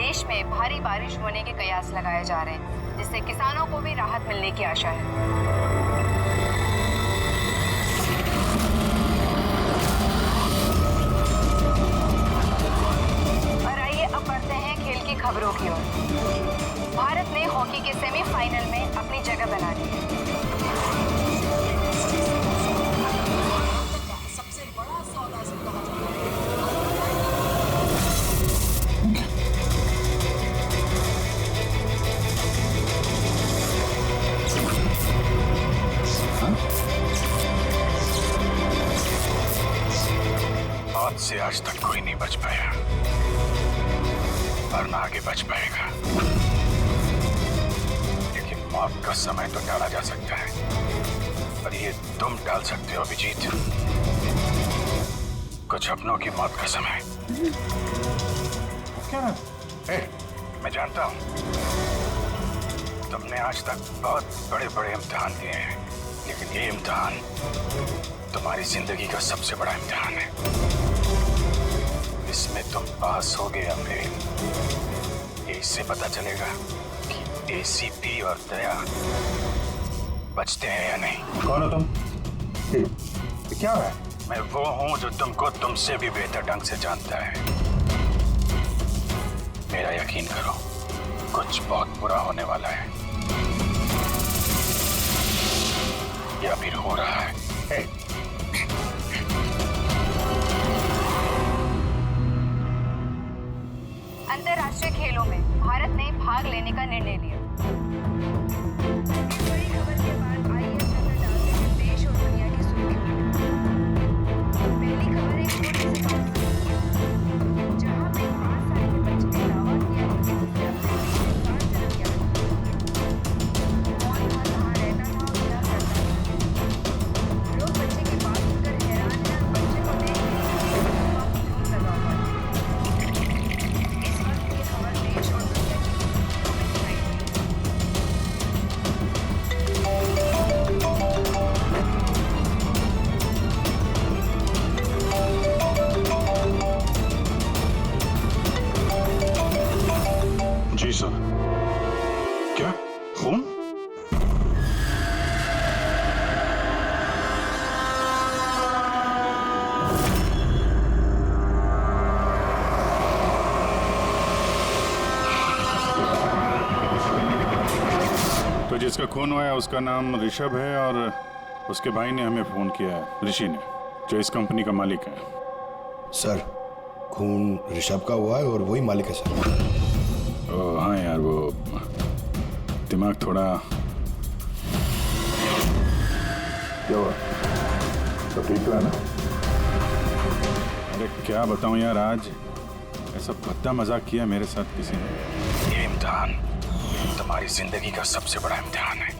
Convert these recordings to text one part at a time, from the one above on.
प्रदेश में भारी बारिश होने के कयास लगाए जा रहे हैं, जिससे किसानों को भी राहत मिलने की आशा है। और आइए अब बढ़ते हैं खेल की खबरों की ओर। भारत ने हॉकी के सेमीफाइनल में अपनी जगह बना ली है। सबसे बड़ा सौदा से कहा जाता है। मौत से आज तक कोई नहीं बच पाया और ना आगे बच पाएगा, लेकिन मौत का समय तो टाला जा सकता है, पर ये तुम टाल सकते हो अभिजीत। कुछ अपनों की मौत का समय। क्या? मैं जानता हूं तुमने आज तक बहुत बड़े बड़े इम्तिहान दिए हैं, लेकिन ये इम्तिहान तुम्हारी जिंदगी का सबसे बड़ा इम्तिहान है। इसमें तुम पास होगे या फेल, इससे पता चलेगा कि एसीपी और दया बचते हैं या नहीं। कौन हो तुम? क्या है? मैं वो हूं जो तुमको तुमसे भी बेहतर ढंग से जानता है। मेरा यकीन करो, कुछ बहुत बुरा होने वाला है या फिर हो रहा है। अंतर्राष्ट्रीय खेलों में भारत ने भाग लेने का निर्णय लिया। इस बड़ी खबर के बाद आइए नजर डालते हैं देश और दुनिया की सुर्खियों में। पहली खबर एक छोटे से गांव से, जहां पे 5 साल के बच्चे ने दावा किया कि उसे अपने परिवार से जन्म किया था। कौन था, कहाँ रहता था और क्या करता था। लोग बच्चे की बात सुनकर हैरान हैं और बच्चे को देख के लगा हुआ है। इस वक्त ये खबर देश और दुनिया की सुर्खियों में दिखाई दी। जी सर। क्या खून? तो जिसका खून हुआ है उसका नाम ऋषभ है और उसके भाई ने हमें फोन किया है, ऋषि ने, जो इस कंपनी का मालिक है। सर, खून ऋषभ का हुआ है और वही मालिक है सर। ओह हाँ यार, वो दिमाग थोड़ा। क्या हुआ? तो ठीक तो है ना? अरे क्या बताऊं यार, आज ऐसा भद्दा मजाक किया मेरे साथ किसी ने। ये इम्तिहान तुम्हारी जिंदगी का सबसे बड़ा इम्तिहान है।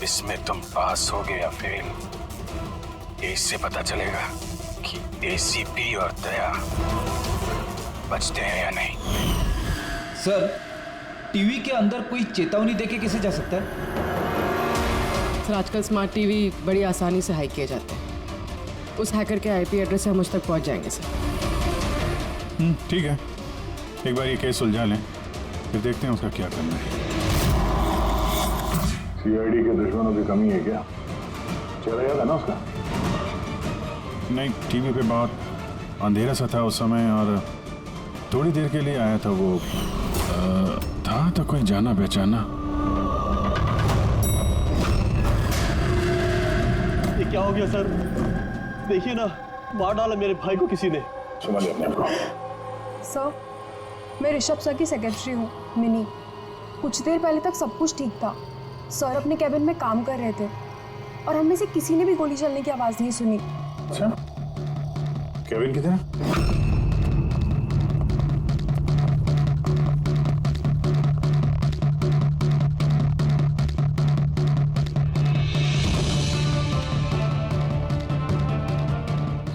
इसमें तुम पास होगे या फेल, इससे पता चलेगा कि एसीपी और दया बचते हैं या नहीं। सर, टीवी के अंदर कोई चेतावनी देके कैसे जा सकता है? सर, आजकल स्मार्ट टीवी बड़ी आसानी से हैक किए जाते हैं। उस हैकर के आईपी एड्रेस से हम मुझ तक पहुंच जाएंगे सर। ठीक है, एक बार ये केस सुलझा लें, फिर देखते हैं उसका क्या करना है। सीआईडी के दुश्मनों की कमी है क्या? चला गया था ना उसका? नहीं, टीवी पे बहुत अंधेरा सा था उस समय और थोड़ी देर के लिए आया था वो। था तो कोई जाना पहचाना। ये क्या हो गया सर? देखिए ना, मार डाला मेरे भाई को किसी ने। संभालिए अपने आप को। सर, मैं ऋषभ सर की सेक्रेटरी हूँ, मिनी। कुछ देर पहले तक सब कुछ ठीक था। सर अपने कैबिन में काम कर रहे थे और हम में से किसी ने भी गोली चलने की आवाज़ नहीं सुनी। अच्छा, केविन किधर है?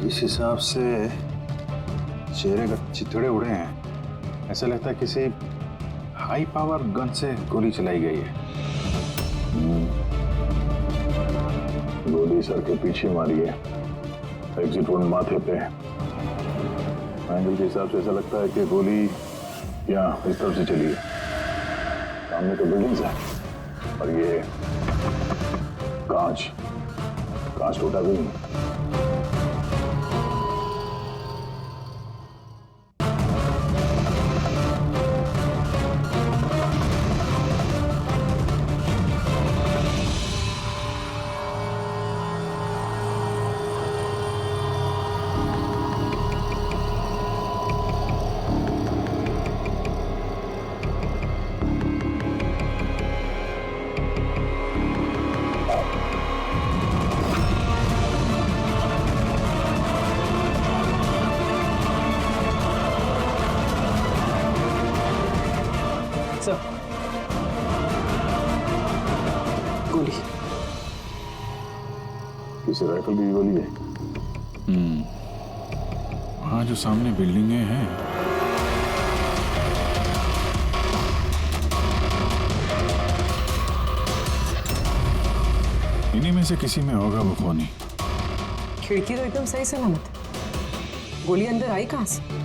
इस हिसाब से चेहरे का चिथड़े उड़े हैं, ऐसा लगता है किसी हाई पावर गन से गोली चलाई गई है। गोली सर के पीछे मारी है, एग्जिट वोन माथे पे। एंगल के हिसाब से ऐसा लगता है कि गोली यहाँ इस तरफ से चलिए, सामने तो बिल्डिंग्स है और ये कांच टूटा भी नहीं। सर, गोली। किसी राइफल की गोली है? वहाँ जो सामने बिल्डिंगें हैं, इन्हीं में से किसी में होगा वो खूनी। खिड़की तो एकदम सही सलामत है, गोली अंदर आई कहाँ से?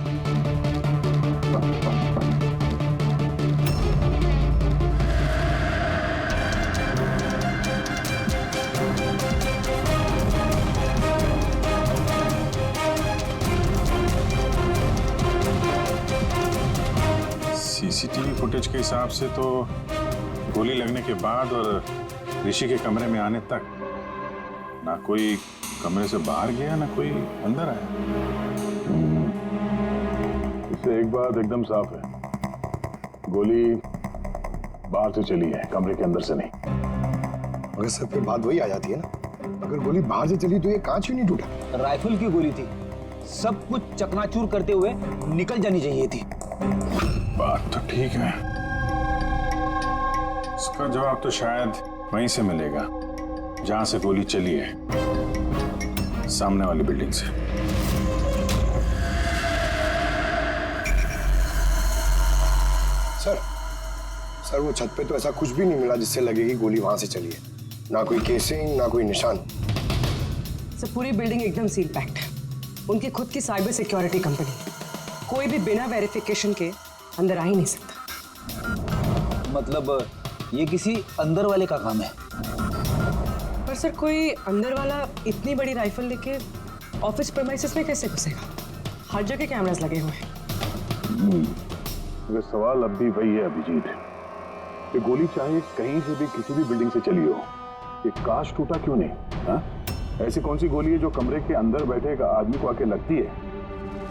सीसीटीवी फुटेज के हिसाब से तो गोली लगने के बाद और ऋषि के कमरे में आने तक ना कोई कमरे से बाहर गया ना कोई अंदर आया। इससे एक बात एकदम साफ है, गोली बाहर से चली है, कमरे के अंदर से नहीं। मगर सर फिर बात वही आ जाती है ना, अगर गोली बाहर से चली तो ये कांच क्यों नहीं टूटा? राइफल की गोली थी, सब कुछ चकनाचूर करते हुए निकल जानी चाहिए थी। बात तो ठीक है, इसका जवाब तो शायद वहीं से मिलेगा जहां से गोली चली है, सामने वाली बिल्डिंग से। सर वो छत पे तो ऐसा कुछ भी नहीं मिला जिससे लगे कि गोली वहां से चली है, ना कोई केसिंग ना कोई निशान। सर पूरी बिल्डिंग एकदम सील पैक्ड है, उनकी खुद की साइबर सिक्योरिटी कंपनी है, कोई भी बिना वेरिफिकेशन के अंदर आ ही नहीं सकता। मतलब ये किसी अंदर वाले का काम है। पर सर कोई अंदर वाला इतनी बड़ी राइफल लेके ऑफिस प्रेमाइसेस में कैसे घुसेगा? हर जगह कैमरास लगे हुए हैं। अगर सवाल अब भी वही है अभिजीत, कि गोली चाहे कहीं से भी किसी भी बिल्डिंग से चली हो, ये कांच टूटा क्यों नहीं? हाँ? ऐसी कौन सी गोली है जो कमरे के अंदर बैठे एक आदमी को आके लगती है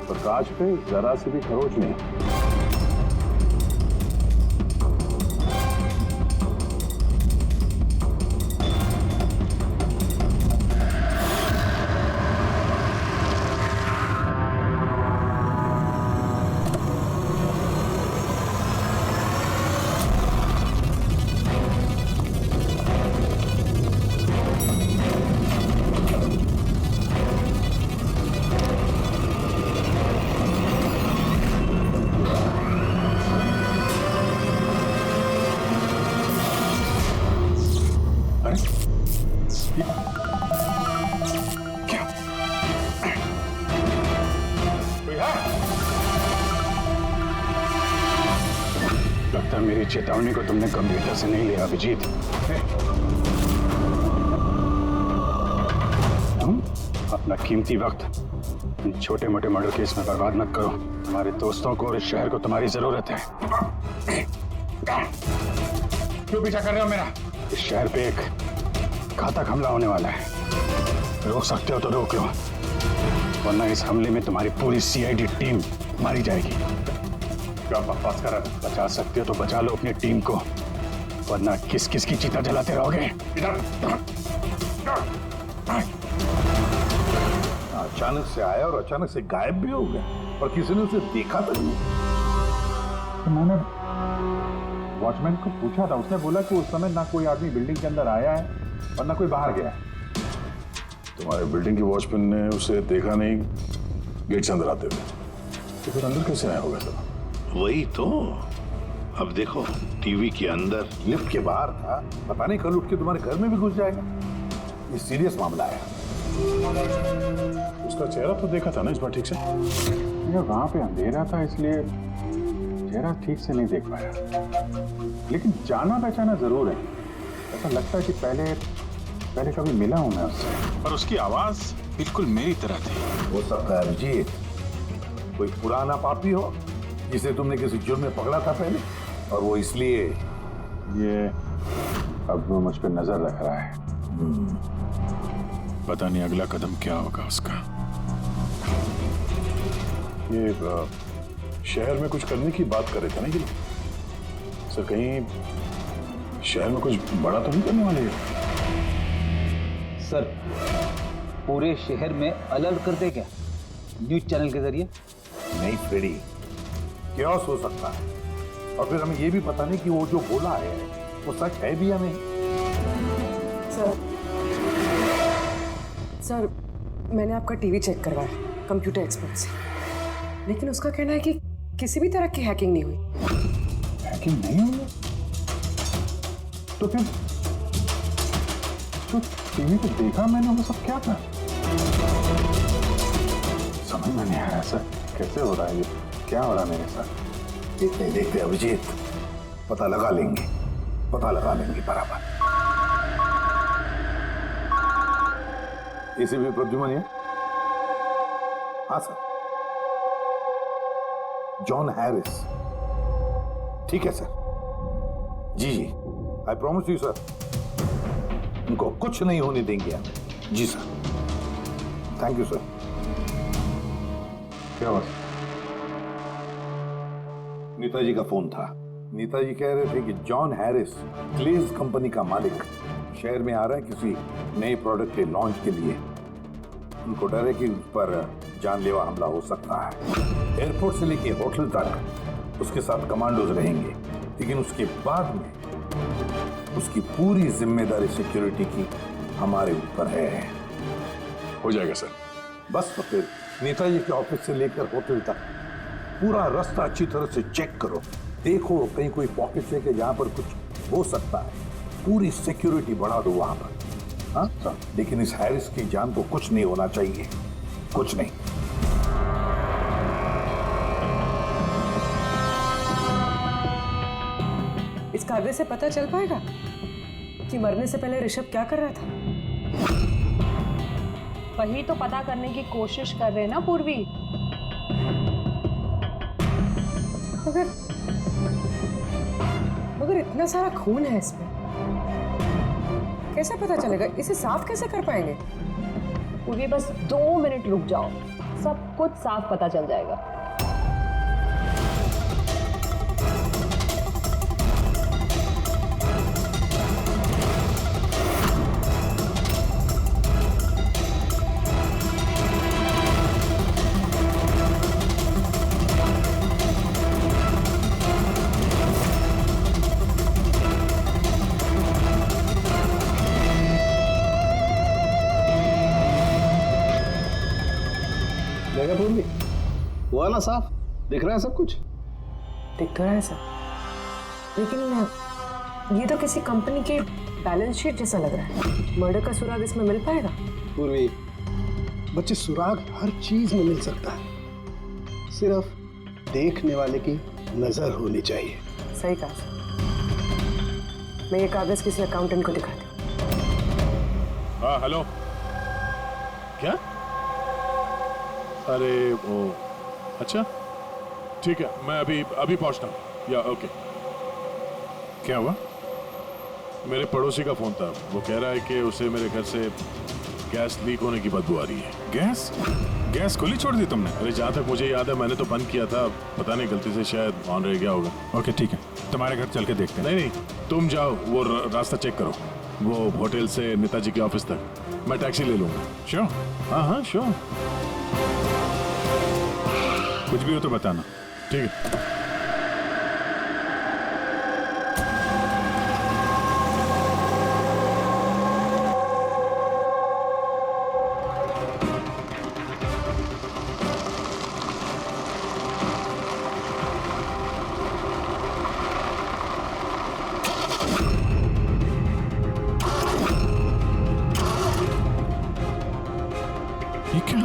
और कांच पे जरा से भी खरोच नहीं? लगता है मेरी चेतावनी को तुमने गंभीरता से नहीं लिया अभिजीत। अपना कीमती वक्त इन छोटे मोटे मर्डर केस में बर्बाद मत करो। हमारे दोस्तों को और इस शहर को तुम्हारी जरूरत है। क्यों पीछा कर रहे हो मेरा? इस शहर पे एक घातक हमला होने वाला है, रोक सकते हो तो रोक लो, वरना इस हमले में तुम्हारी पूरी सीआईडी टीम मारी जाएगी। क्या बकवास कर रहे हो? बचा सकते हो तो बचा लो अपनी टीम को, वरना किस किस की चिता जलाते रहोगे। अचानक से आया और अचानक से गायब भी हो गया और किसी ने उसे देखा तक नहीं। तो मैंने वॉचमैन को पूछा था, उसने बोला कि उस समय ना कोई आदमी बिल्डिंग के अंदर आया है और ना कोई बाहर गया है। तुम्हारे बिल्डिंग के वॉचमैन ने उसे देखा नहीं गेट से अंदर आते हुए, तो फिर अंदर कैसे आया होगा सर? वही तो। अब देखो, टीवी के अंदर, लिफ्ट के बाहर था, पता नहीं कल उठ के तुम्हारे घर में भी घुस जाएगा। ये सीरियस मामला है। उसका चेहरा तो देखा था ना इस बार ठीक से? यार वहां पे अंधेरा था, इसलिए चेहरा ठीक से नहीं देख पाया, लेकिन जाना पहचाना जरूर है। ऐसा लगता है कि पहले कभी मिला हूं मैं उससे, पर उसकी आवाज बिल्कुल मेरी तरह थी। हो सकता है अभिजीत कोई पुराना पापी हो जिसे तुमने किसी जुर्म में पकड़ा था पहले, और वो इसलिए ये अब वो मुझ पर नजर रख रहा है। पता नहीं अगला कदम क्या होगा उसका। ये शहर में कुछ करने की बात कर रहे थे ना ये सर, कहीं शहर में कुछ बड़ा तो नहीं करने वाले? सर पूरे शहर में अलर्ट कर दे क्या न्यूज चैनल के जरिए? नहीं फ्रेडी, क्या हो सकता है, और फिर हमें ये भी पता नहीं कि वो जो बोला है वो सच है भी या नहीं। सर मैंने आपका टीवी चेक करवाया कंप्यूटर एक्सपर्ट से, लेकिन उसका कहना है कि किसी भी तरह की हैकिंग नहीं हुई। हैकिंग नहीं हुई? तो फिर तो टीवी पे देखा मैंने, वो सब क्या था? समझ में नहीं आ रहा सर, कैसे हो रहा है ये, क्या हो रहा है मेरे साथ? देखते अभिजीत, पता लगा लेंगे बराबर। एसीपी प्रद्युमन है? हाँ सर, जॉन हैरिस। ठीक है सर, जी आई प्रॉमिस यू सर, उनको कुछ नहीं होने देंगे हम। जी सर, थैंक यू सर। क्या हुआ? नेताजी का फोन था। नेताजी कह रहे थे कि जॉन हैरिस क्लेज कंपनी का मालिक शहर में आ रहा है किसी नए प्रोडक्ट के लॉन्च के लिए। उनको डर है कि उस पर जानलेवा हमला हो सकता है। एयरपोर्ट से लेके होटल तक उसके साथ कमांडोज रहेंगे, लेकिन उसके बाद में उसकी पूरी जिम्मेदारी सिक्योरिटी की हमारे ऊपर है। हो जाएगा सर। बस तो फिर नेताजी के ऑफिस से लेकर होटल तक पूरा रास्ता अच्छी तरह से चेक करो, देखो कहीं कोई पॉकेट है कि जहां पर कुछ हो सकता है। पूरी सिक्योरिटी बढ़ा दो वहां पर। हाँ सर, लेकिन इस हैरिस की जान को कुछ नहीं होना चाहिए, कुछ नहीं। इस कागज से पता चल पाएगा कि मरने से पहले ऋषभ क्या कर रहा था? वही तो पता करने की कोशिश कर रहे हैं ना पूर्वी। मगर इतना सारा खून है इसमें, कैसे पता चलेगा? इसे साफ कैसे कर पाएंगे? पूर्वी बस 2 मिनट रुक जाओ, सब कुछ साफ पता चल जाएगा। हुआ ना साफ? दिख रहा है सब कुछ? दिख तो रहा है सर, लेकिन ये तो किसी कंपनी के बैलेंस शीट जैसा लग रहा है। मर्डर का सुराग इसमें मिल पाएगा? पूर्वी, बच्चे सुराग हर चीज में मिल सकता है, सिर्फ देखने वाले की नजर होनी चाहिए। सही कहा सर। मैं ये कागज किसी अकाउंटेंट को दिखाती हूँ। हाँ हेलो, क्या? अरे वो, अच्छा ठीक है, मैं अभी पहुंचता हूँ। या ओके। क्या हुआ? मेरे पड़ोसी का फोन था, वो कह रहा है कि उसे मेरे घर से गैस लीक होने की बदबू आ रही है। गैस खुली छोड़ दी तुमने? अरे जहाँ तक मुझे याद है मैंने तो बंद किया था, पता नहीं गलती से शायद ऑन रह गया होगा। ओके ठीक है, तुम्हारे घर चल के देखते हैं। नहीं तुम जाओ, वो रास्ता चेक करो, वो होटल से नेताजी के ऑफिस तक। मैं टैक्सी ले लूंगा। श्योर? हाँ श्योर। कुछ भी हो तो बताना। ठीक है। ये क्या?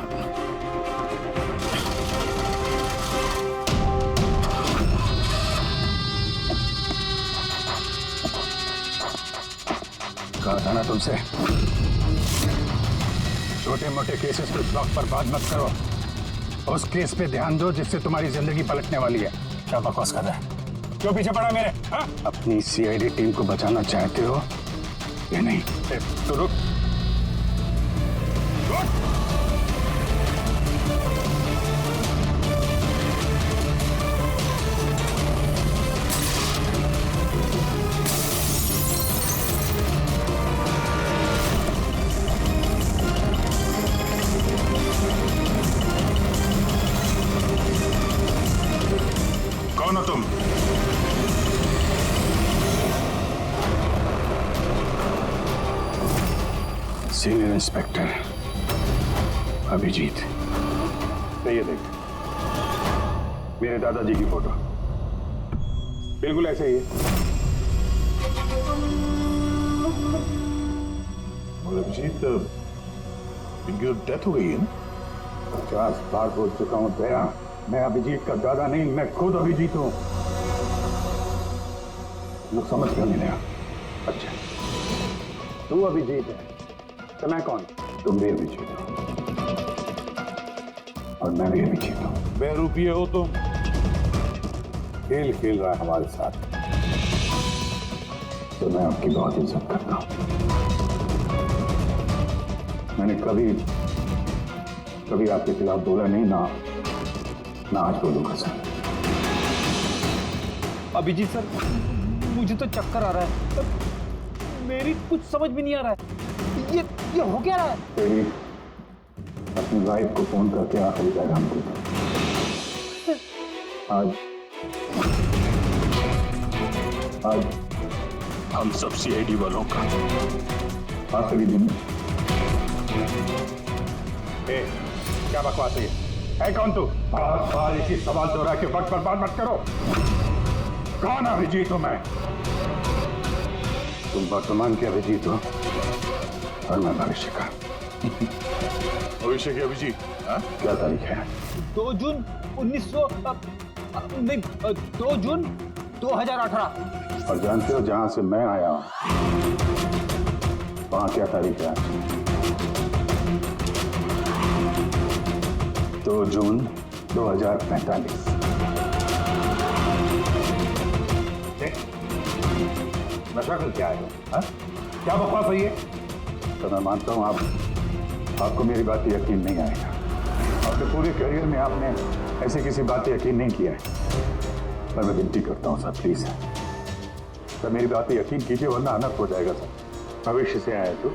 कहा था ना तुमसे, छोटे मोटे केसेस को वक्त पर बात मत करो, उस केस पे ध्यान दो जिससे तुम्हारी जिंदगी पलटने वाली है। क्या बकवास कर रहा है? क्यों पीछे पड़ा मेरे? हा? अपनी सीआईडी टीम को बचाना चाहते हो या नहीं? तो रुक। कौन हो तुम? Senior inspector Abhijeet. ये देख, मेरे दादाजी की फोटो बिल्कुल ऐसे ही है। अभिजीत, इनकी तो डेथ हो गई है ना? 50 बार बोल चुका हूं दया, मैं अभिजीत का दादा नहीं, मैं खुद अभिजीत हूं। लोग समझ क्यों नहीं रहा? अच्छा, तू अभिजीत है तो मैं कौन? तुम भी अभिजीत हो और मैं भी अभिजीत हूं। बेरुपये हो तुम। खेल खेल रहा है हमारे साथ। तो मैं आपकी बहुत इज्जत करता हूं। मैंने कभी आपके खिलाफ बोला नहीं, ना आज बोलूंगा सर। अभिजीत सर, मुझे तो चक्कर आ रहा है, मेरी कुछ समझ भी नहीं आ रहा है। ये हो क्या रहा है? तेरी अपनी वाइफ को फोन करके आखिरी पैगाम दे दो। आज हम सब सीआईडी वालों का आखिरी दिन। क्या बकवास है ये? है कौन तू? बार इसी सवाल दोहरा के वक्त पर बात मत करो। कौन अभिजीत हूं मैं? तुम वर्तमान के अभिजीत हो और मैं भविष्य का। भविष्य के अभिजीत? क्या तारीख है? 2 जून 2 जून 2018। और जानते हो जहां से मैं आया हूं वहां क्या तारीख है? 2 जून 2045। नशा कर क्या है? क्या बकवास है ये? तो मैं मानता हूं आपको मेरी बात पे यकीन नहीं आएगा। अपने पूरे करियर में आपने ऐसी किसी बात पे यकीन नहीं किया है। पर मैं विनती करता हूं सर, प्लीज सर मेरी बात पे यकीन कीजिए वरना अनर्थ हो जाएगा सर। भविष्य से आया तू?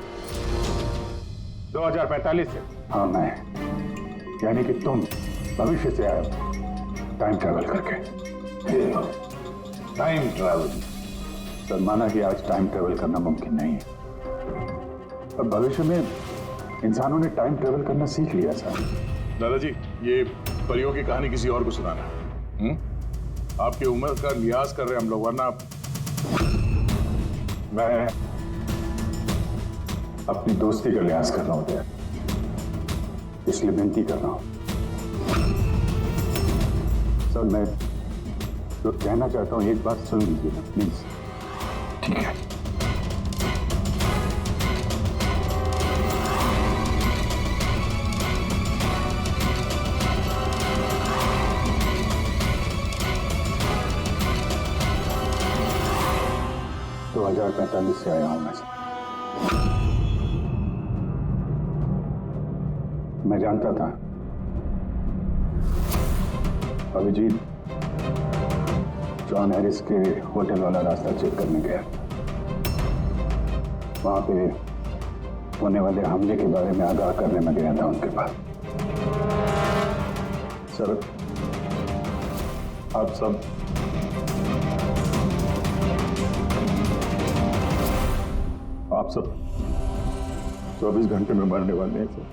2045 से? हाँ मैं, यानी कि तुम भविष्य से आए हो टाइम ट्रैवल करके। Time travel? सर माना कि आज टाइम ट्रैवल करना मुमकिन नहीं है, अब भविष्य में इंसानों ने टाइम ट्रैवल करना सीख लिया सर। दादाजी, ये परियों की कहानी किसी और को सुनाना है। आपकी उम्र का लिहाज कर रहे हम लोग, वरना मैं अपनी दोस्ती का लिहाज कर रहा हूं, इसलिए विनती कर रहा हूं सर। मैं जो कहना चाहता हूं एक बात सुन लीजिए ना प्लीज। ठीक है। तो 2045 से आया हूं मैं जानता था अभिजीत जॉन हैरिस के होटल वाला रास्ता चेक करने गया। वहां पे होने वाले हमले के बारे में आगाह करने में गया था उनके पास। सर आप सब 24 घंटे में मरने वाले हैं सर।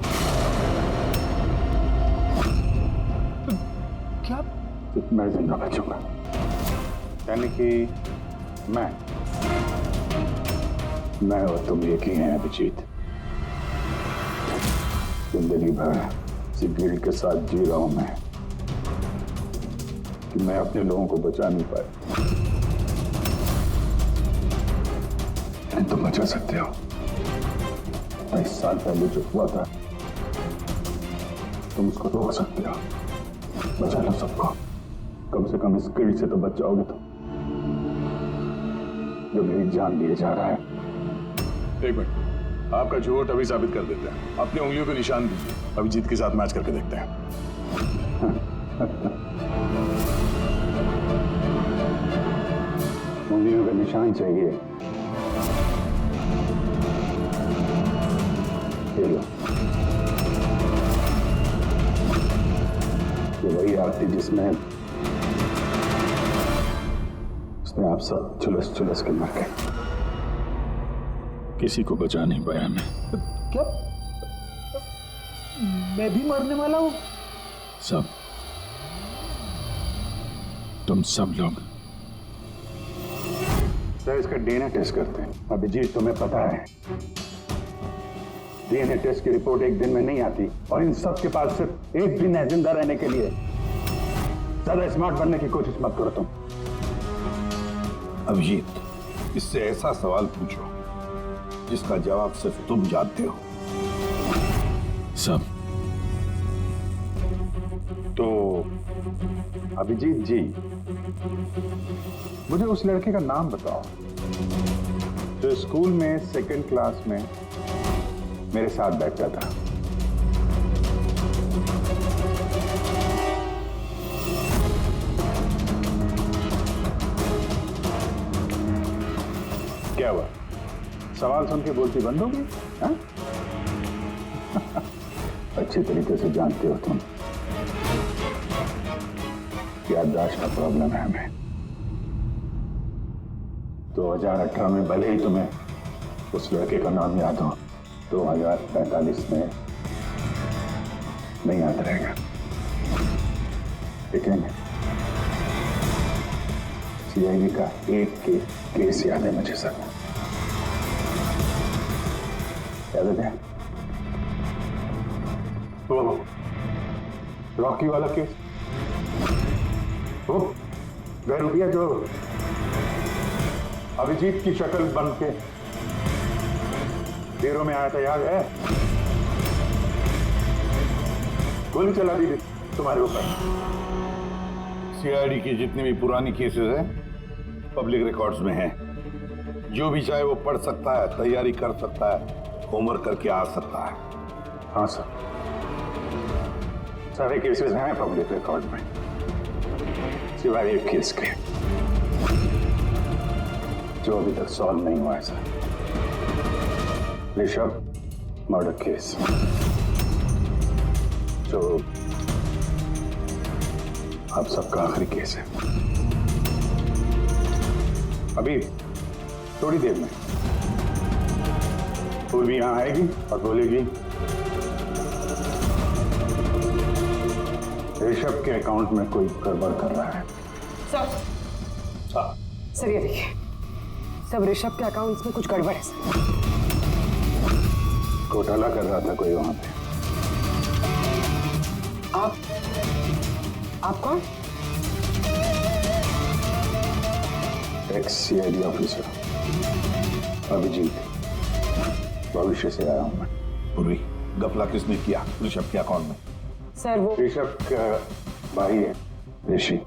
क्या? मैं जिंदा बचूंगा, यानी कि मैं और तुम एक ही हैं अभिजीत। जिंदगी भर इसी गिल्ड के साथ जी रहा हूं मैं कि मैं अपने लोगों को बचा नहीं पाया। तुम बचा सकते हो। 22 साल पहले जो हुआ था, तुम उसको रोक सकते हो, बचा लो सबको। कम से कम इस गिल्ड से तो बच जाओगे तुम, जो मेरी जान लिए जा रहा है। एक मिनट, आपका झूठ अभी साबित कर देते हैं। अपनी उंगलियों को निशान दीजिए, अभिजीत के साथ मैच करके देखते हैं। उंगलियों का निशान चाहिए? ये लो। ये वही आरती जिसमें आप सब झुलस के मर गए। किसी को बचा नहीं पाया मैं। क्या मैं भी मरने वाला हूँ? सब, तुम सब लोग। सर, इसका डीएनए टेस्ट करते हैं। अभिजीत, तुम्हें पता है डीएनए टेस्ट की रिपोर्ट एक दिन में नहीं आती, और इन सब के पास सिर्फ एक दिन है जिंदा रहने के लिए। ज्यादा स्मार्ट बनने की कोशिश मत करो तुम। अभिजीत, इससे ऐसा सवाल पूछो जिसका जवाब सिर्फ तुम जानते हो। सब। तो अभिजीत जी, मुझे उस लड़के का नाम बताओ जो स्कूल में सेकंड क्लास में मेरे साथ बैठता था। क्या हुआ? सवाल सुन के बोलती बंद हो गई? हाँ? अच्छे तरीके से जानते हो तुम, याददाश्त का प्रॉब्लम है हमें। 2018 में भले ही तुम्हें उस लड़के का नाम याद हो, 2045 में नहीं याद रहेगा। लेकिन सीआईडी का एक केस याद है मुझे सर। याद है वो रॉकी वाला केस, वो गैरुपिया जो अभिजीत की शक्ल बन के डेरों में आया था, याद है? गोली चला दी तुम्हारे ऊपर। सीआईडी की जितनी भी पुरानी केसेस हैं पब्लिक रिकॉर्ड्स में हैं। जो भी चाहे वो पढ़ सकता है, तैयारी कर सकता है, होमवर्क करके आ सकता है। हाँ सर, सारे केसेस हैं पब्लिक रिकॉर्ड में, सिवाय एक केस के जो अभी तक सॉल्व नहीं हुआ है सर। ऋषभ मर्डर केस, जो आप सबका आखिरी केस है। अभी थोड़ी देर में पूर्वी यहां आएगी और बोलेगी ऋषभ के अकाउंट में कोई गड़बड़ कर रहा है। सर ये देखिए, सब ऋषभ के अकाउंट्स में कुछ गड़बड़ है सर। घोटाला कर रहा था कोई वहां पे। आप कौन? एक्स सीआईडी ऑफिसर अभिजीत, भविष्य से आया हूं मैं। पूर्वी, गफला किसने किया ऋषभ के अकाउंट में? सर वो ऋषभ का भाई है ऋषि।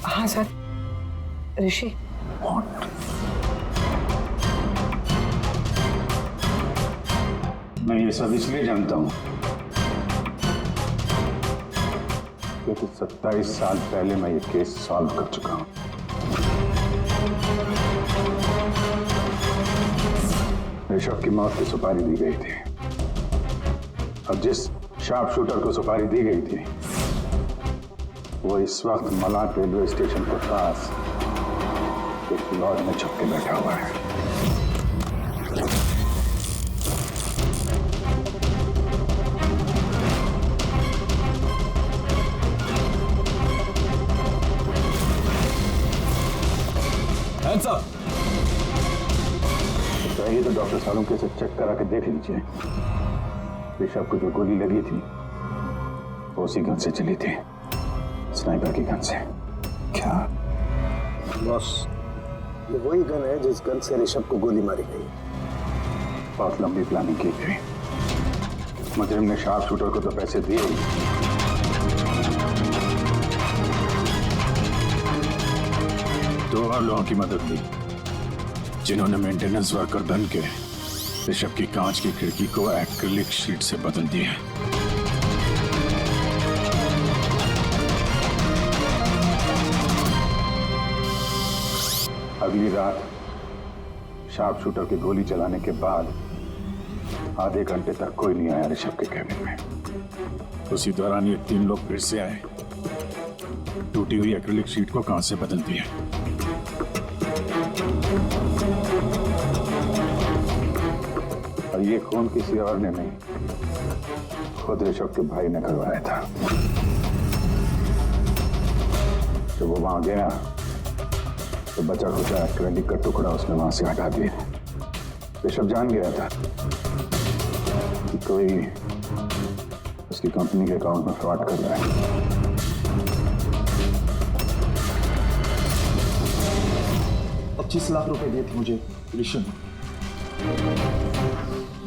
हाँ सर, ऋषि। मैं ये सब इसलिए जानता हूं क्योंकि 27 साल पहले मैं ये केस सॉल्व कर चुका हूं। ऋषभ की मौत की सुपारी दी गई थी। अब जिस शार्प शूटर को सुपारी दी गई थी वो इस वक्त मलाट रेलवे स्टेशन के पास एक लॉज में छुप के बैठा हुआ है। चाहिए तो डॉक्टर सालुंके से चेक करा के देख लीजिए। ऋषभ को जो गोली लगी थी वो उसी गन से चली थी, स्नाइपर की गन से। क्या बॉस, ये वही गन है जिस गन से ऋषभ को गोली मारी गई। बहुत लंबी प्लानिंग की गई। मुजरिम ने शार्प शूटर को तो पैसे दिए ही, दो और लोगों की मदद ली जिन्होंने मेंटेनेंस वर्कर बन के ऋषभ की कांच की खिड़की को एक्रिलिक शीट से बदल दिया। अगली रात शार्प शूटर की गोली चलाने के बाद आधे घंटे तक कोई नहीं आया ऋषभ के कैबिन में। उसी दौरान ये 3 लोग फिर से आए, टूटी हुई एक्रिलिक शीट को कांच से बदल दिया। और ये खून किसी और ने नहीं, खुद ऋषभ के भाई ने करवाया था। जब वो वहां गया तो बचा खुचा एक्रिलिक का टुकड़ा उसने वहां से हटा दिया। ऋषभ जान गया था कि कोई उसकी कंपनी के अकाउंट में फ्रॉड कर रहा है। 25 लाख रुपए दिए थे मुझे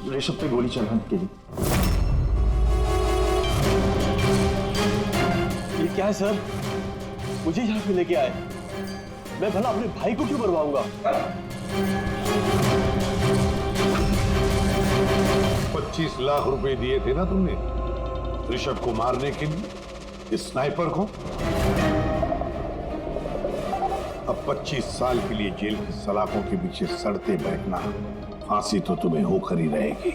ऋषभ पे गोली चलाने के लिए। ये क्या है सर? मुझे यहाँ पे लेके आए, मैं भला अपने भाई को क्यों मरवाऊंगा? 25 लाख रुपए दिए थे ना तुमने ऋषभ को मारने के लिए, इस स्नाइपर को। अब 25 साल के लिए जेल की सलाखों के पीछे सड़ते बैठना, फांसी तो तुम्हें होकर ही रहेगी।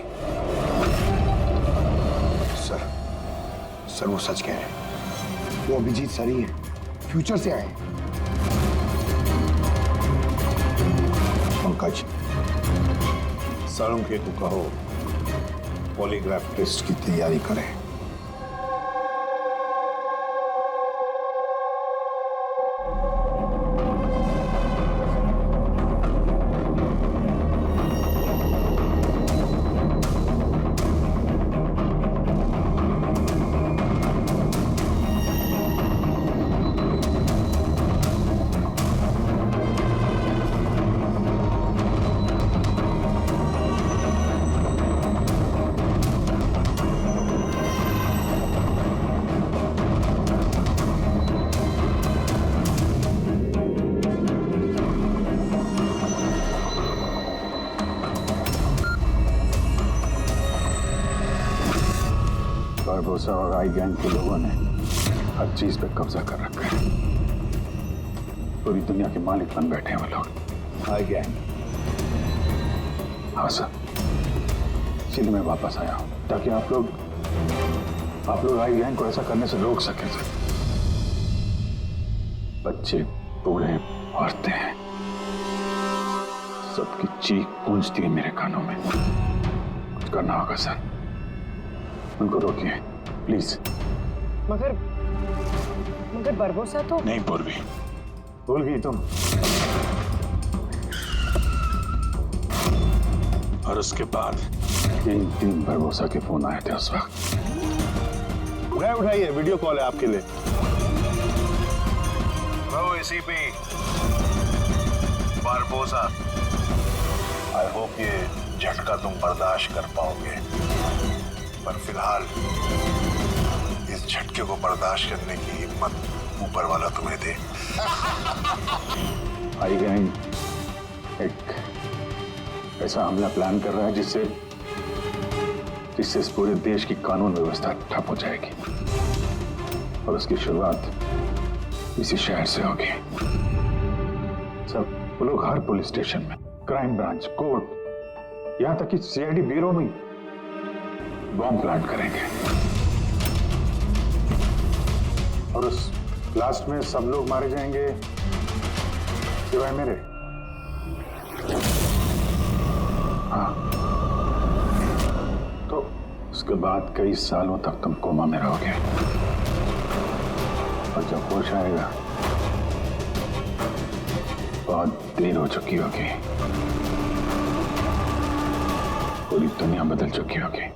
सर वो सच कह रहे हैं। वो अभिजीत सर ही है, फ्यूचर से आए हैं। पंकज, साळुंखे को कहो पॉलीग्राफ टेस्ट की तैयारी करें। बारबोसा और आई गैंग के लोगों ने हर चीज पे कब्जा कर रखा है। पूरी दुनिया के मालिक बन बैठे हैं वो लोग। आई गैंग? हाँ सर, इसलिए मैं वापस आया हूं ताकि आप लोग आई गैंग को ऐसा करने से रोक सकें सर। बच्चे, बूढ़े, औरतें, सबकी चीख गूंजती है मेरे कानों में। कुछ करना होगा सर, उनको रोकिए प्लीज। मगर बरबोसा तो नहीं पूर्वी, भूल गई तुम। और उसके बाद 3 बरबोसा के फोन आए थे उस वक्त। मैं उठाइए, वीडियो कॉल है आपके लिए। रहो एसीपी बारबोसा, आई होप ये झटका तुम बर्दाश्त कर पाओगे, पर फिलहाल इस झटके को बर्दाश्त करने की हिम्मत ऊपर वाला तुम्हें दे। आई गैंग एक ऐसा हमला प्लान कर रहा है जिससे इस पूरे देश की कानून व्यवस्था ठप हो जाएगी, और उसकी शुरुआत इसी शहर से होगी। सब वो लोग हर पुलिस स्टेशन में, क्राइम ब्रांच, कोर्ट, यहां तक कि सीआईडी ब्यूरो में बॉम्ब प्लांट करेंगे, और उस ब्लास्ट में सब लोग मारे जाएंगे सिवाय मेरे। हाँ, तो उसके बाद कई सालों तक तुम कोमा में रहोगे, और जब होश आएगा बहुत देर हो चुकी होगी, पूरी दुनिया बदल चुकी होगी।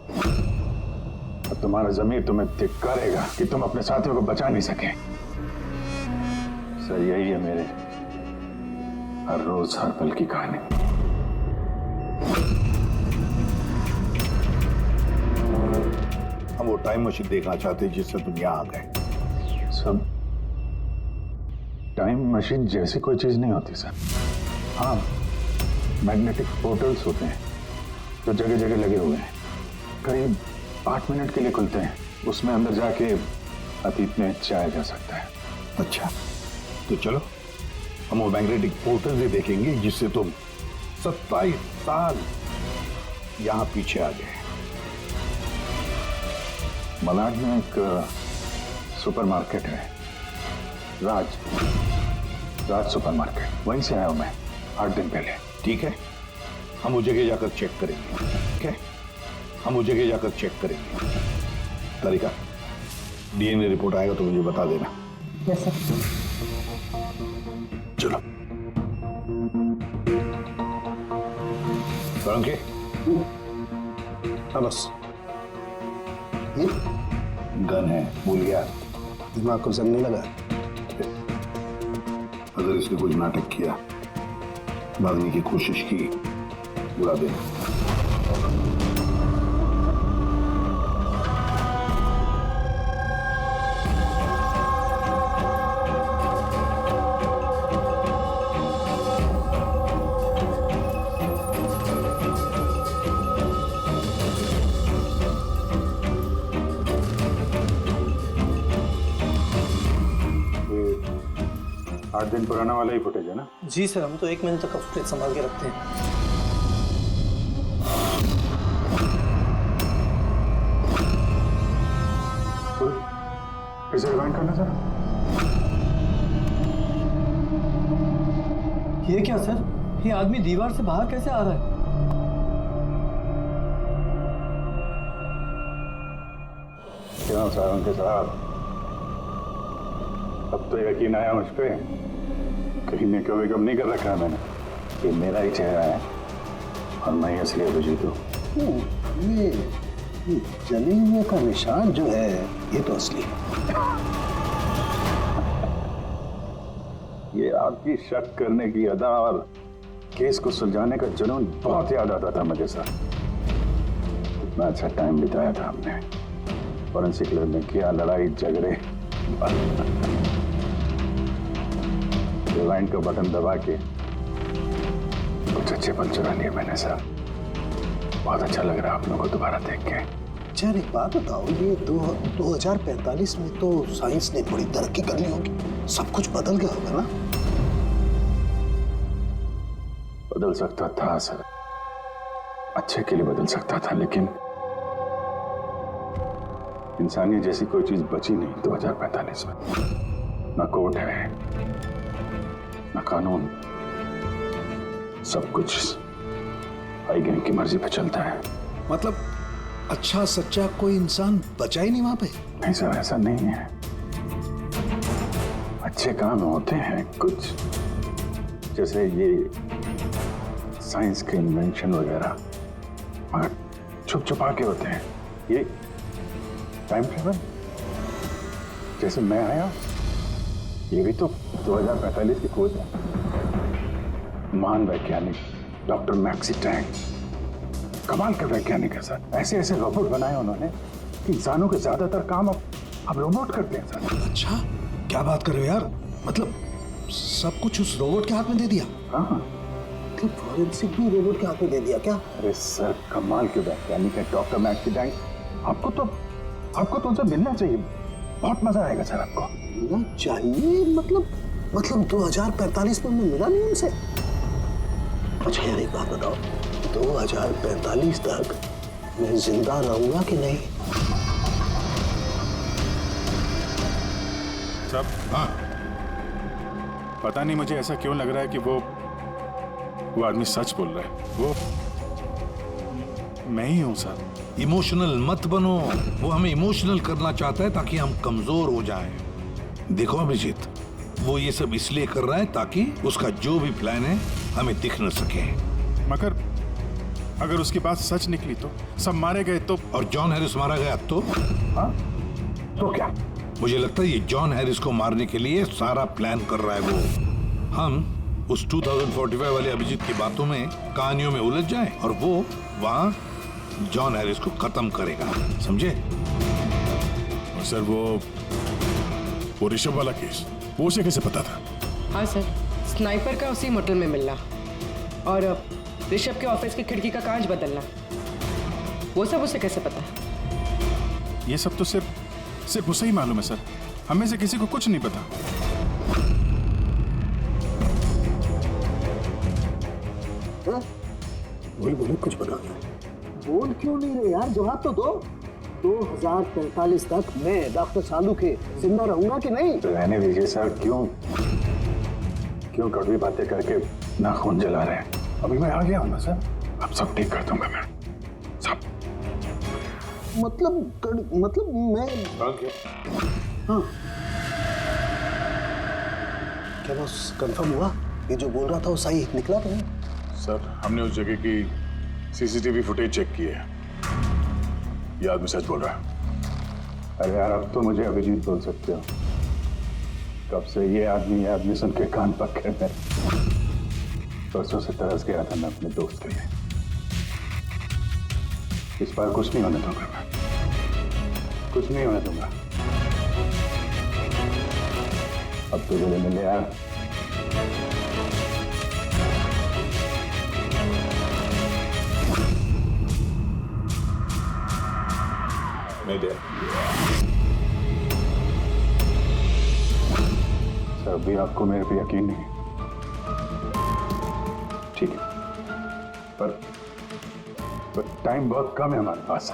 अब तुम्हारा ज़मीर तुम्हें धिक्कारेगा कि तुम अपने साथियों को बचा नहीं सके। सर यही है हर रोज हर पल की कहानी। हम वो टाइम मशीन देखना चाहते हैं जिससे तुम यहाँ आ गए। सब टाइम मशीन जैसी कोई चीज नहीं होती सर। हाँ, मैग्नेटिक पोर्टल्स होते हैं जो जगह जगह लगे हुए हैं, करीब 8 मिनट के लिए खुलते हैं। उसमें अंदर जाके अतीत में जाया जा सकता है। अच्छा, तो चलो हम वो मैग्नेटिक पोर्टल भी देखेंगे जिससे तुम 27 साल यहाँ पीछे आ गए। मलाड में एक सुपरमार्केट है, राज सुपरमार्केट, वहीं से आया हूं मैं 8 दिन पहले। ठीक है, हम वो जगह जाकर चेक करेंगे। ठीक है, हम वो जगह जाकर चेक करेंगे। तारिका, डीएनए रिपोर्ट आएगा तो मुझे बता देना। Yes sir. चलो सोलंकी। हाँ बस, ये गन है, भूल गया? दिमाग को जंग नहीं लगा। अगर इसने कुछ नाटक किया, भागने की कोशिश की, बुरा देना। ये 8 दिन पुराना वाला ही फुटेज है ना? जी सर, हम तो 1 महीने तक का फुटेज संभाल के रखते हैं। इसे रिवाइंड करना सर। ये क्या सर? ये आदमी दीवार से बाहर कैसे आ रहा है? क्यों साहब के साहब, अब तो यकीन आया मुझ पे। कहीं ने कभी कम नहीं कर रखा है मैंने। ये मेरा ही चेहरा है और मैं ही असली अभिजीत हूँ। ये जले हुए का निशान जो है ये तो असली है। ये आपकी शक करने की अदा और केस को सुलझाने का जुनून बहुत याद आता था मुझे सर। इतना अच्छा टाइम बिताया था हमने फॉरेंसिक लैब में, किया लड़ाई झगड़े। रिवाइंड का बटन दबा के कुछ अच्छे पल चुरा लिए मैंने सर। बहुत अच्छा लग रहा है आप लोगों को दोबारा देख के। अच्छा, एक बात बताओ, ये 2045 में तो साइंस ने बड़ी तरक्की कर ली होगी, सब कुछ बदल गया होगा ना? बदल सकता था सर, अच्छे के लिए बदल सकता था, लेकिन इंसानियत जैसी कोई चीज बची नहीं 2045 में। न कोर्ट है, न कानून, सब कुछ हाई गैंग की मर्जी पे चलता है। मतलब अच्छा सच्चा कोई इंसान बचा ही नहीं वहां पे? नहीं सर, ऐसा नहीं है। अच्छे काम होते हैं कुछ, जैसे ये साइंस के इन्वेंशन वगैरह, मगर छुप छुपा के होते हैं। ये टाइम ट्रेवल, जैसे मैं आया, ये भी तो 2045 की खोज है। महान वैज्ञानिक डॉक्टर मैक्सी टैंक, कमाल का वैज्ञानिक है सर। ऐसे ऐसे रोबोट बनाए उन्होंने कि इंसानों के ज्यादातर काम अब रोबोट करते हैं सर। अच्छा, क्या बात कर रहे हो यार? मतलब सब कुछ उस रोबोट के हाथ में दे दिया? हाँ, मतलब फॉरेंसिक भी रोबोट के हाथ में दे दिया क्या? अरे सर, कमाल के वैज्ञानिक है डॉक्टर मैक्सी टैंक। आपको तो उनसे मिलना चाहिए, बहुत मजा आएगा सर आपको। मिलना चाहिए? मतलब 2045 में मैं मिला नहीं उनसे? अच्छा यार, एक बात बताओ, 2045 तक मैं जिंदा रहूंगा कि नहीं? सब हाँ, पता नहीं मुझे ऐसा क्यों लग रहा है कि वो आदमी सच बोल रहा है। वो मैं ही हूं सर। इमोशनल मत बनो, वो हमें इमोशनल करना चाहता है ताकि हम कमजोर हो जाएं। देखो अभिजीत, वो ये सब इसलिए कर रहा है ताकि उसका जो भी प्लान है हमें दिख न सके। मगर अगर उसकी बात सच निकली तो सब मारे गए तो? और जॉन हैरिस मारा गया तो? हाँ, तो क्या? मुझे लगता है ये जॉन हैरिस को मारने के लिए सारा प्लान कर रहा है वो। हम उस 2045 वाले अभिजीत की बातों में, कहानियों में उलझ जाए और वो वहां जॉन हैरिस को खत्म करेगा, समझे? सर वो ऋषभ वाला केस, वो उसे कैसे पता था? हाँ सर, स्नाइपर का उसी मोटल में मिलना और ऋषभ के ऑफिस की खिड़की का कांच बदलना, वो सब उसे कैसे पता? ये सब तो सिर्फ उसे ही मालूम है सर, हमें से किसी को कुछ नहीं पता। बोल कुछ बता। बोल क्यों नहीं रहे यार, जवाब तो दो। 2045 तक मैं डॉक्टर सालू के जिंदा रहूंगा कि नहीं? तो रहने दीजिए सर, क्यों कड़वी बातें करके नाखून जला रहे हैं? अभी मैं आ गया हूँ ना सर, अब सब ठीक कर दूंगा मैं, सब। मतलब मैं हाँ, क्या बस कंफर्म हुआ? ये जो बोल रहा था वो सही निकला तो नहीं? सर हमने उस जगह की सीसीटीवी फुटेज चेक की है, ये आदमी सच बोल रहा है। अरे यार अब तो मुझे अभिजीत बोल सकते हो, कब से ये आदमी सुन के कान पक्के में। परसों से तरस गया था मैं अपने दोस्त के लिए। इस बार कुछ नहीं होने दूंगा मैं, कुछ नहीं होने दूंगा। अब तो जो मिले यार, मैं दे सर, अभी आपको मेरे पे यकीन नहीं है, ठीक है, पर टाइम बहुत कम है हमारे पास।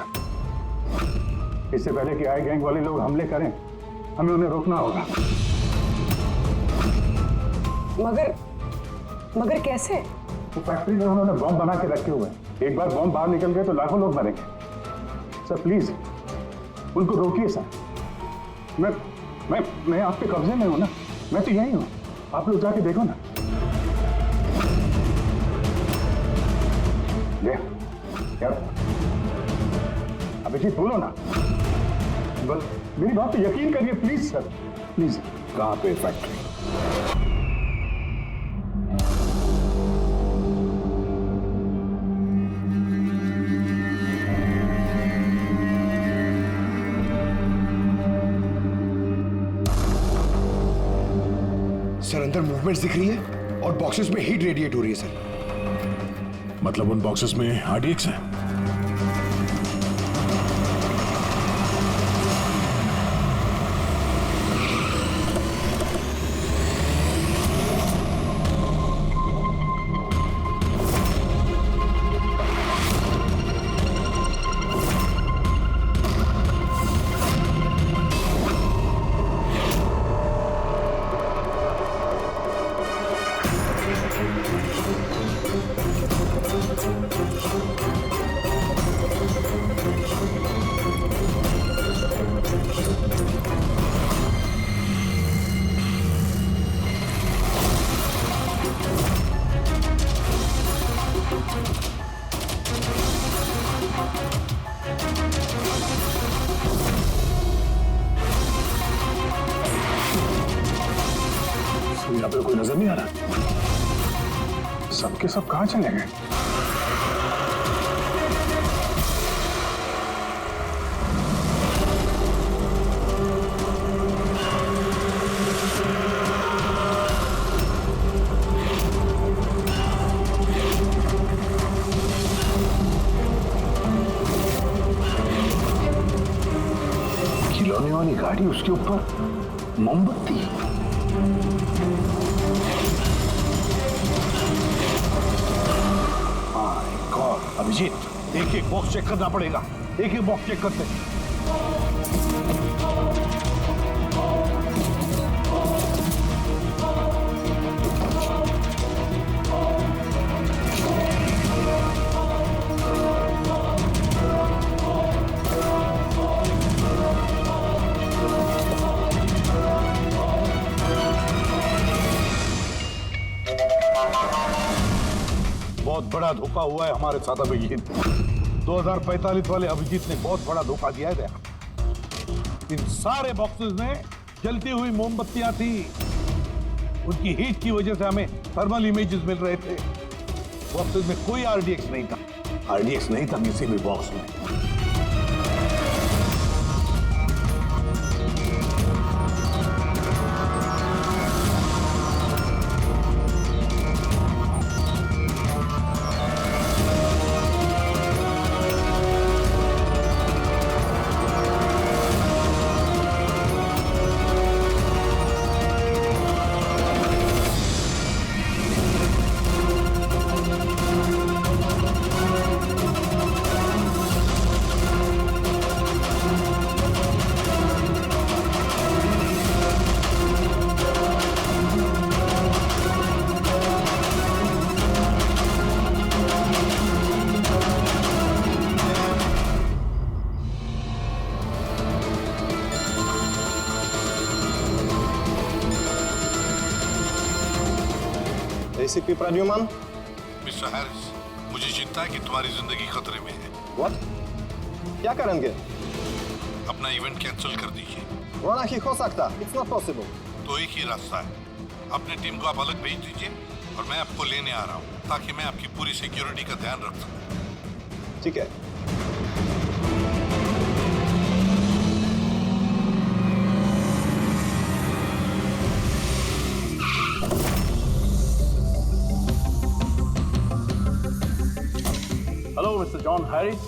इससे पहले कि आए गैंग वाले लोग हमले करें, हमें उन्हें रोकना होगा। मगर कैसे? वो फैक्ट्री में उन्होंने बॉम्ब बना के रखे हुए हैं, एक बार बॉम्ब बाहर निकल गए तो लाखों लोग मरेंगे। सर प्लीज उनको रोकिए सर। मैं आपके कब्जे में हूं ना, मैं तो यही हूं, आप लोग जाके देखो ना। यार अभिजीत बोलो ना, बस मेरी बात पे यकीन करिए प्लीज सर, प्लीज। कहाँ पे फैक्ट्री? सर अंदर मूवमेंट्स दिख रही है और बॉक्सेस में हीट रेडिएट हो रही है सर। मतलब उन बॉक्सेस में RDX है? यहाँ पे कोई नजर नहीं आ रहा, सबके सब कहाँ चले गए? खिलौने वाली गाड़ी, उसके ऊपर मोमबत्ती। अभिजीत, एक एक बॉक्स चेक करना पड़ेगा, एक एक बॉक्स चेक करते। बहुत बड़ा धोखा हुआ है हमारे साथ अभिजीत। 2045 वाले अभिजीत ने बहुत बड़ा धोखा दिया है। इन सारे बॉक्सेस में जलती हुई मोमबत्तियां थी। उनकी हीट की वजह से हमें थर्मल इमेजेस मिल रहे थे। बॉक्सेस में कोई आरडीएक्स नहीं था। आरडीएक्स नहीं था किसी भी बॉक्स में। एसीपी प्रद्युमन, मिस्टर हैरिस, मुझे चिंता है कि तुम्हारी जिंदगी खतरे में है। व्हाट? क्या करेंगे? अपना इवेंट कैंसिल कर दीजिए। वो नहीं हो सकता। It's not possible. तो एक ही रास्ता है, अपनी टीम को आप अलग भेज दीजिए और मैं आपको लेने आ रहा हूँ ताकि मैं आपकी पूरी सिक्योरिटी का ध्यान रख सकूं। ठीक है। Hello, Mr. John Harris.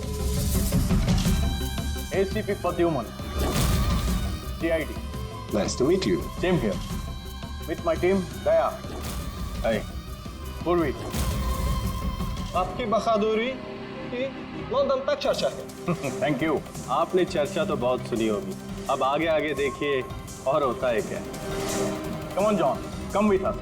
ACP Pradyuman. CID. Nice to meet you. Same here. With my team, Daya. Hey. Purvi. आपकी बहादुरी की लंदन तक चर्चा है। Thank you. आपने चर्चा तो बहुत सुनी होगी। अब आगे आगे देखिए और होता है क्या। Come on, John. Come with us.